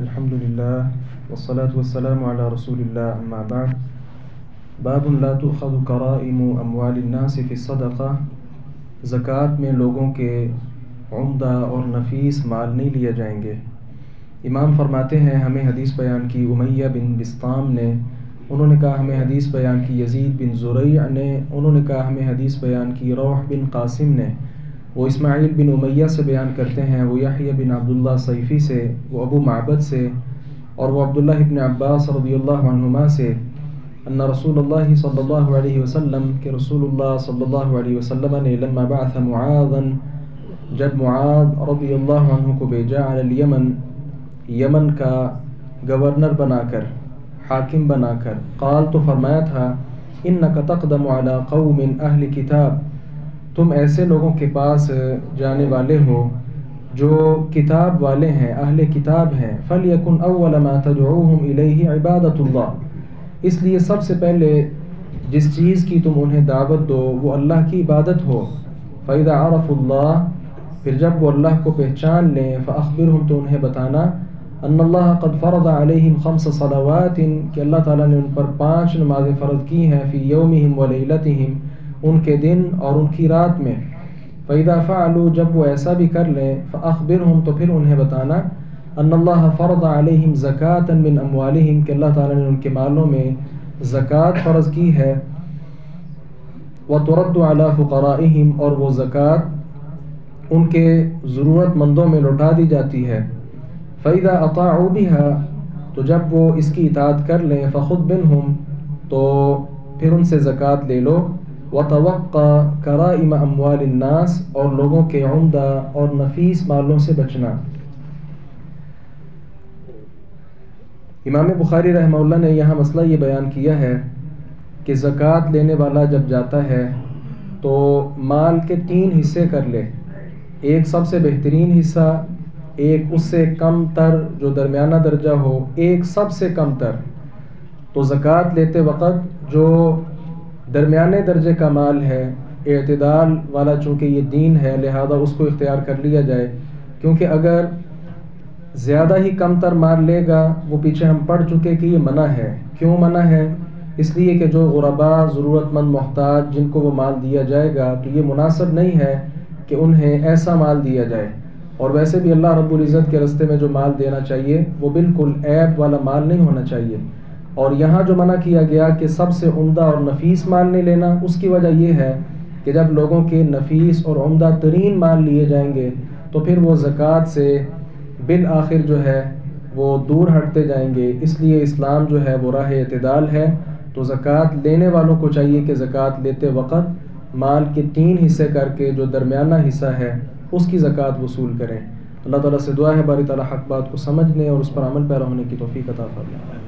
الحمدللہ والصلاة والسلام علی رسول اللہ اما بعد باب لا تؤخذ کرائم اموال الناس فی الصدقہ زکوٰۃ میں لوگوں کے عمدہ اور نفیس مال نہیں لیے جائیں گے۔ امام فرماتے ہیں ہمیں حدیث بیان کی امیہ بن بسطام نے، انہوں نے کہا ہمیں حدیث بیان کی یزید بن زریع نے، انہوں نے کہا ہمیں حدیث بیان کی روح بن قاسم نے، وہ اسماعیل بن امیہ سے بیان کرتے ہیں، وہ یحییٰ بن عبداللہ صیفی سے، وہ ابو معبد سے، اور وہ عبداللہ بن عباس رضی اللہ عنہما سے، ان رسول اللہ صلی اللہ علیہ وسلم کہ رسول اللہ صلی اللہ علیہ وسلم نے لما بعث معاذا جب معاذ رضی اللہ عنہ کو بھیجا علی الیمن، یمن کا گورنر بنا کر، حاکم بنا کر، قال تو فرمایا تھا انک تقدم علی قوم اہل کتاب، تم ایسے لوگوں کے پاس جانے والے ہو جو کتاب والے ہیں، اہل کتاب ہیں، فَلْيَكُنْ أَوَّلَ مَا تَدْعُوهُمْ إِلَيْهِ عِبَادَةُ اللَّهِ، اس لیے سب سے پہلے جس چیز کی تم انہیں دعوت دو وہ اللہ کی عبادت ہو۔ فَإِذَا عَرَفُوا اللَّهَ، پھر جب وہ اللہ کو پہچان لیں، فَأَخْبِرْهُمْ، تو انہیں بتانا، أَنَّ اللَّهَ قَدْ فَرَضَ عَلَيْهِمْ 5 صَلَوَاتٍ، کہ اللہ تعالیٰ نے ان پر 5 نمازیں فرض کی ہیں، فِي يَوْمِهِمْ وَلَيْلَتِهِمْ، ان کے دن اور ان کی رات میں۔ فَإِذَا فَعَلُوا، جب وہ ایسا بھی کر لیں، فَأَخْبِرْهُمْ، تو پھر انہیں بتانا، أَنَّ اللَّهَ فَرَضَ عَلَيْهِمْ زَكَاةً مِّنْ أَمْوَالِهِمْ، کہ اللہ تعالیٰ نے ان کے مالوں میں زکوٰۃ فرض کی ہے، وَتُرَدُّ عَلَى فُقَرَائِهِمْ، اور وہ زکوٰۃ ان کے ضرورت مندوں میں لوٹا دی جاتی ہے۔ فَإِذَا أَطَاعُوا بِهَا، تو جب وہ اس کی اطاعت کر لیں، فَخُذْ مِنْهُمْ، تو پھر ان سے زکوٰۃ لے لو، وَتَوَقَّ كَرَائِمَ أَمْوَالِ النَّاسِ، اور لوگوں کے عمدہ اور نفیس مالوں سے بچنا۔ امام بخاری رحمہ اللہ نے یہاں مسئلہ یہ بیان کیا ہے کہ زکوٰۃ لینے والا جب جاتا ہے تو مال کے 3 حصے کر لے، ایک سب سے بہترین حصہ، ایک اس سے کم تر جو درمیانہ درجہ ہو، ایک سب سے کم تر۔ تو زکوٰۃ لیتے وقت جو درمیانے درجے کا مال ہے، اعتدال والا، چونکہ یہ دین ہے لہذا اس کو اختیار کر لیا جائے، کیونکہ اگر زیادہ ہی کم تر مال لے گا، وہ پیچھے ہم پڑھ چکے کہ یہ منع ہے۔ کیوں منع ہے؟ اس لیے کہ جو غرباء، ضرورت مند، محتاج، جن کو وہ مال دیا جائے گا، تو یہ مناسب نہیں ہے کہ انہیں ایسا مال دیا جائے، اور ویسے بھی اللہ رب العزت کے راستے میں جو مال دینا چاہیے وہ بالکل عیب والا مال نہیں ہونا چاہیے۔ اور یہاں جو منع کیا گیا کہ سب سے عمدہ اور نفیس مال نہیں لینا، اس کی وجہ یہ ہے کہ جب لوگوں کے نفیس اور عمدہ ترین مال لیے جائیں گے تو پھر وہ زکوٰۃ سے بالآخر جو ہے وہ دور ہٹتے جائیں گے۔ اس لیے اسلام جو ہے وہ راہ اعتدال ہے، تو زکوٰۃ لینے والوں کو چاہیے کہ زکوٰۃ لیتے وقت مال کے 3 حصے کر کے جو درمیانہ حصہ ہے اس کی زکوٰۃ وصول کریں۔ اللہ تعالیٰ سے دعا ہے باری تعالیٰ حق بات کو سمجھنے اور اس پر عمل پیرا ہونے کی توفیق عطا فرمائے۔